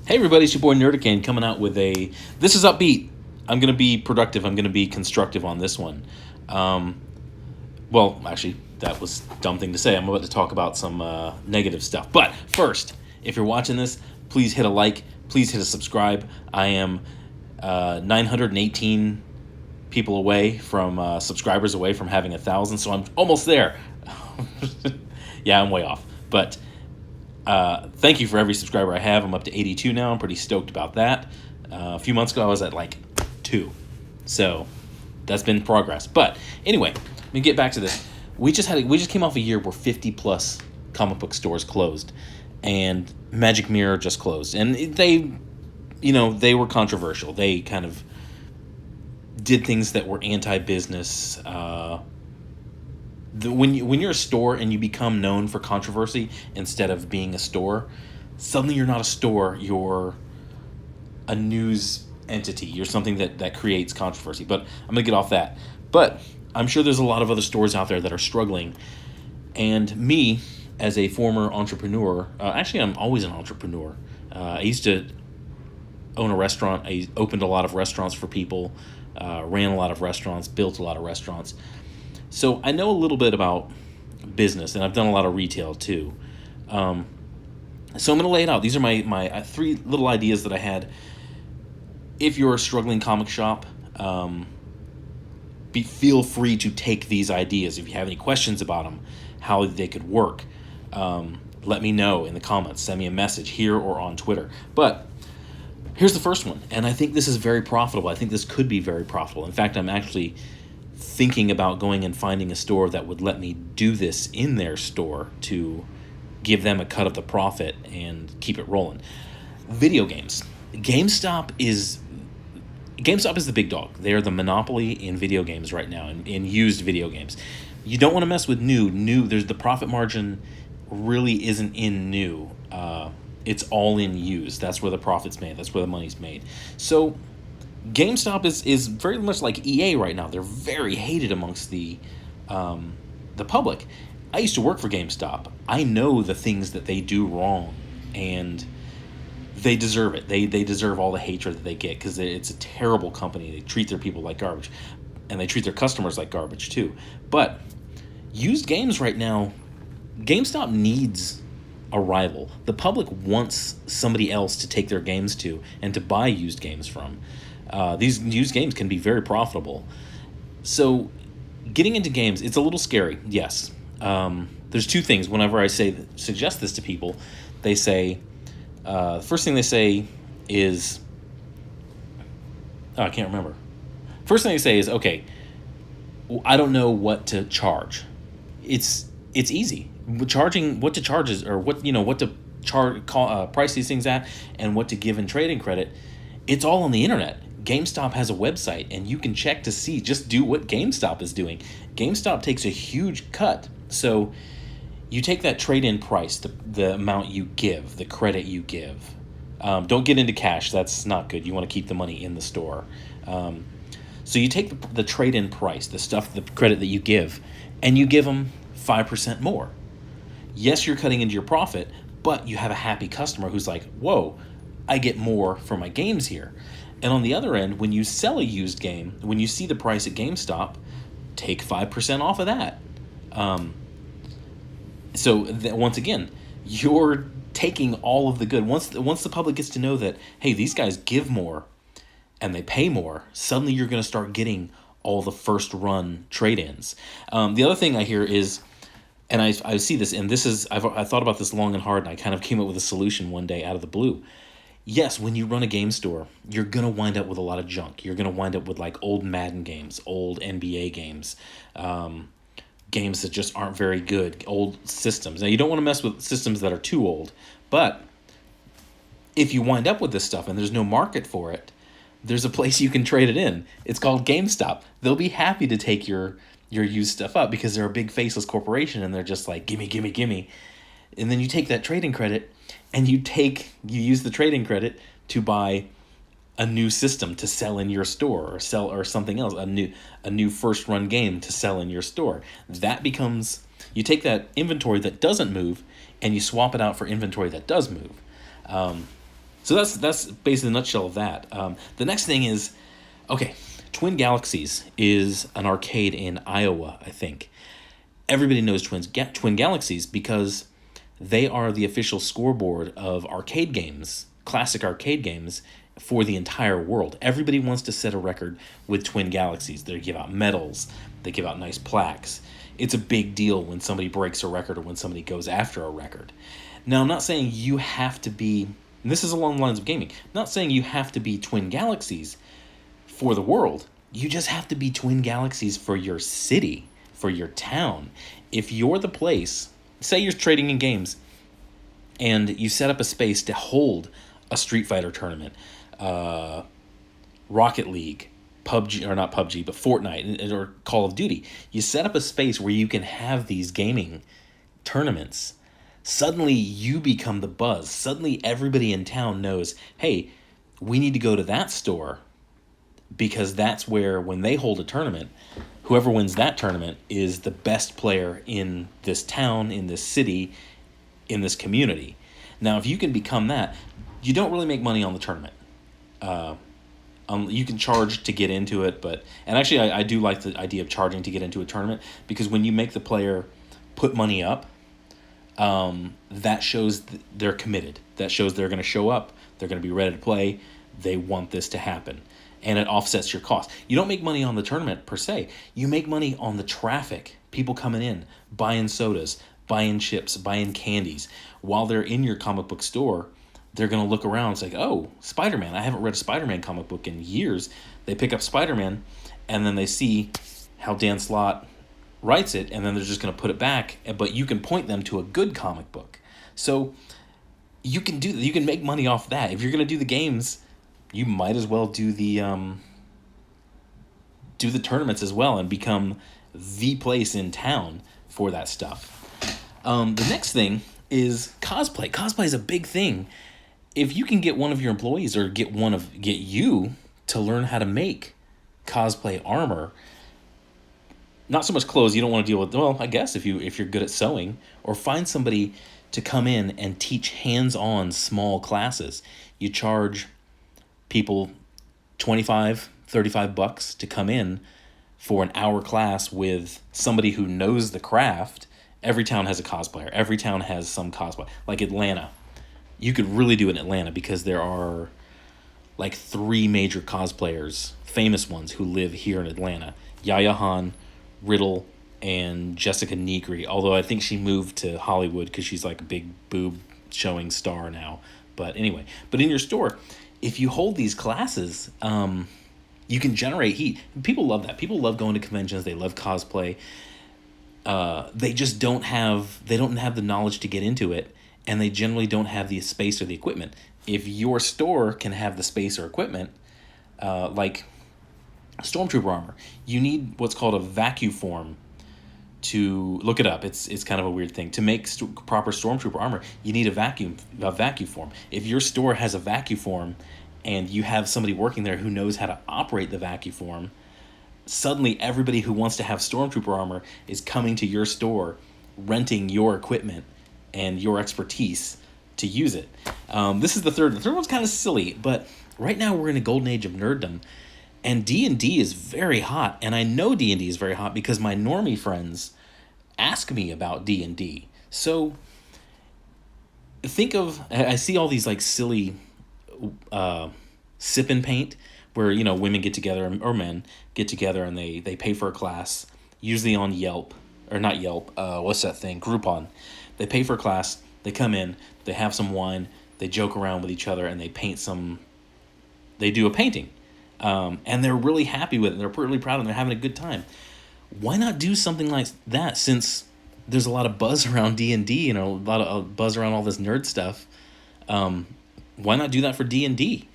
Hey everybody, it's your boy Nerdicane coming out with a. This is upbeat. I'm gonna be productive. I'm gonna be constructive on this one. Um, well, actually, that was a dumb thing to say. I'm about to talk about some negative stuff. But first, if you're watching this, please hit a like. Please hit a subscribe. I am 918 people away from subscribers away from having 1,000, so I'm almost there. Yeah, I'm way off, but. Thank you for every subscriber I have. I'm up to 82 now. I'm pretty stoked about that. A few months ago, I was at like 2. So that's been progress. But anyway, let me get back to this. We just came off a year where 50 plus comic book stores closed, and Magic Mirror just closed. And they were controversial. They kind of did things that were anti-business. When you're a store and you become known for controversy instead of being a store, suddenly you're not a store, you're a news entity. You're something that creates controversy. But I'm going to get off that. But I'm sure there's a lot of other stores out there that are struggling. And me, as a former entrepreneur, actually I'm always an entrepreneur. I used to own a restaurant. I opened a lot of restaurants for people, ran a lot of restaurants, built a lot of restaurants. So I know a little bit about business, and I've done a lot of retail too. So I'm going to lay it out. These are my 3 little ideas that I had. If you're a struggling comic shop, feel free to take these ideas. If you have any questions about them, how they could work, let me know in the comments. Send me a message here or on Twitter. But here's the first one, and I think this is very profitable. I think this could be very profitable. In fact, I'm actually thinking about going and finding a store that would let me do this in their store to give them a cut of the profit and keep it rolling. Video games. GameStop is the big dog. They are the monopoly in video games right now, in used video games. You don't want to mess with new. There's the profit margin really isn't in new. It's all in used. That's where the profit's made. That's where the money's made. So GameStop is very much like EA right now. They're very hated amongst the public. I used to work for GameStop. I know the things that they do wrong, and they deserve it. They deserve all the hatred that they get because it's a terrible company. They treat their people like garbage, and they treat their customers like garbage too. But used games right now, GameStop needs a rival. The public wants somebody else to take their games to and to buy used games from. These used games can be very profitable. So getting into games, it's a little scary, yes. There's 2 things. Whenever I suggest this to people, they say, the first thing they say is, I can't remember. First thing they say is, okay, I don't know what to charge. It's easy. Charging what to charge is, or what to price these things at, and what to give in trading credit. It's all on the internet. GameStop has a website, and you can check to see. Just do what GameStop is doing. GameStop takes a huge cut. So you take that trade-in price, the amount you give, the credit you give. Don't get into cash. That's not good. You want to keep the money in the store. So you take the trade-in price, the credit that you give, and you give them 5% more. Yes, you're cutting into your profit, but you have a happy customer who's like, whoa, I get more for my games here. And on the other end, when you sell a used game, when you see the price at GameStop, take 5% off of that. Once again, you're taking all of the good. Once the public gets to know that, hey, these guys give more and they pay more, suddenly you're going to start getting all the first run trade-ins. The other thing I hear is, and I see this, and this is, I thought about this long and hard, and I kind of came up with a solution one day out of the blue. Yes, when you run a game store, you're going to wind up with a lot of junk. You're going to wind up with like old Madden games, old NBA games, games that just aren't very good, old systems. Now, you don't want to mess with systems that are too old, but if you wind up with this stuff and there's no market for it, there's a place you can trade it in. It's called GameStop. They'll be happy to take your used stuff up because they're a big faceless corporation, and they're just like, gimme, gimme, gimme. And then you take that trading credit, and you use the trading credit to buy a new system to sell in your store, or something else, a new first run game to sell in your store. That becomes, you take that inventory that doesn't move and you swap it out for inventory that does move. So that's basically the nutshell of that. The next thing is, okay, Twin Galaxies is an arcade in Iowa, I think. Everybody knows Twin Galaxies because they are the official scoreboard of arcade games, classic arcade games, for the entire world. Everybody wants to set a record with Twin Galaxies. They give out medals, they give out nice plaques. It's a big deal when somebody breaks a record or when somebody goes after a record. Now, I'm not saying you have to be, and this is along the lines of gaming, I'm not saying you have to be Twin Galaxies for the world. You just have to be Twin Galaxies for your city, for your town. If you're the place, say you're trading in games, and you set up a space to hold a Street Fighter tournament, Rocket League, PUBG, or not PUBG, but Fortnite or Call of Duty. You set up a space where you can have these gaming tournaments. Suddenly you become the buzz. Suddenly everybody in town knows, hey, we need to go to that store because that's where, when they hold a tournament, whoever wins that tournament is the best player in this town, in this city, in this community. Now, if you can become that, you don't really make money on the tournament. You can charge to get into it, and actually I do like the idea of charging to get into a tournament, because when you make the player put money up, that shows they're committed. That shows they're going to show up. They're going to be ready to play. They want this to happen. And it offsets your cost. You don't make money on the tournament per se. You make money on the traffic. People coming in, buying sodas, buying chips, buying candies. While they're in your comic book store, they're going to look around and say, oh, Spider-Man. I haven't read a Spider-Man comic book in years. They pick up Spider-Man, and then they see how Dan Slott writes it, and then they're just going to put it back. But you can point them to a good comic book. So you can make money off that. If you're going to do the games, you might as well do the tournaments as well and become the place in town for that stuff. The next thing is cosplay. Cosplay is a big thing. If you can get one of your employees or get you to learn how to make cosplay armor, not so much clothes, you don't want to deal with, well, I guess if you're good at sewing, or find somebody to come in and teach hands-on small classes. You charge people $25-$35 to come in for an hour class with somebody who knows the craft. Every town has a cosplayer. Every town has some cosplay. Like Atlanta. You could really do it in Atlanta because there are like 3 major cosplayers, famous ones, who live here in Atlanta. Yaya Han, Riddle, and Jessica Negri. Although I think she moved to Hollywood because she's like a big boob showing star now. But anyway, but in your store, if you hold these classes, you can generate heat. People love that. People love going to conventions. They love cosplay. They just don't have the knowledge to get into it, and they generally don't have the space or the equipment. If your store can have the space or equipment, like Stormtrooper armor, you need what's called a vacuum form. To look it up, it's kind of a weird thing. To make proper Stormtrooper armor, you need a vacuum form. If your store has a vacuum form, and you have somebody working there who knows how to operate the vacuum form, suddenly everybody who wants to have Stormtrooper armor is coming to your store, renting your equipment and your expertise to use it. This is the third. The third one's kind of silly, but right now we're in a golden age of nerddom, and D&D is very hot. And I know D&D is very hot because my normie friends ask me about D&D. So I see all these like silly sip and paint where, women get together or men get together and they pay for a class, usually on Yelp, or not Yelp, what's that thing? Groupon. They pay for a class, they come in, they have some wine, they joke around with each other, and they do a painting. And they're really happy with it. They're really proud and they're having a good time. Why not do something like that, since there's a lot of buzz around D&D, a lot of buzz around all this nerd stuff? Why not do that for D&D?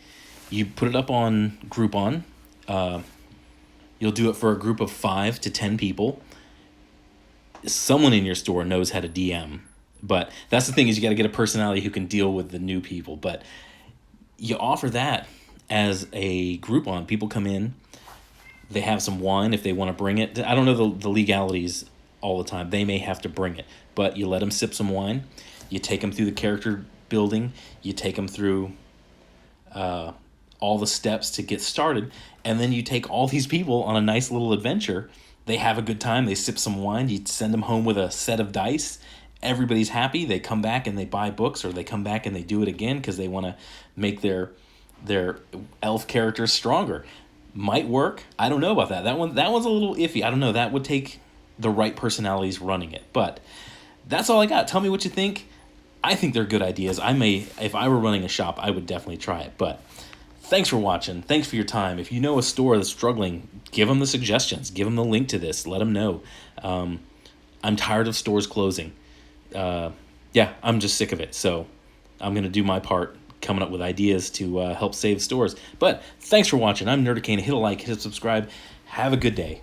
You put it up on Groupon. You'll do it for a group of 5 to 10 people. Someone in your store knows how to DM. But that's the thing, is you got to get a personality who can deal with the new people. But you offer that as a Groupon. People come in, they have some wine if they want to bring it. I don't know the legalities all the time. They may have to bring it. But you let them sip some wine. You take them through the character building. You take them through all the steps to get started, and then you take all these people on a nice little adventure. They have a good time, they sip some wine, you send them home with a set of dice, everybody's happy, they come back and they buy books, or they come back and they do it again because they want to make their elf characters stronger. Might work. I don't know about that. That one's a little iffy. I don't know. That would take the right personalities running it. But that's all I got. Tell me what you think. I think they're good ideas. If I were running a shop, I would definitely try it. But thanks for watching. Thanks for your time. If you know a store that's struggling, give them the suggestions. Give them the link to this. Let them know. I'm tired of stores closing. Yeah, I'm just sick of it. So I'm going to do my part coming up with ideas to help save stores. But thanks for watching. I'm Nerdicane. Hit a like, hit a subscribe. Have a good day.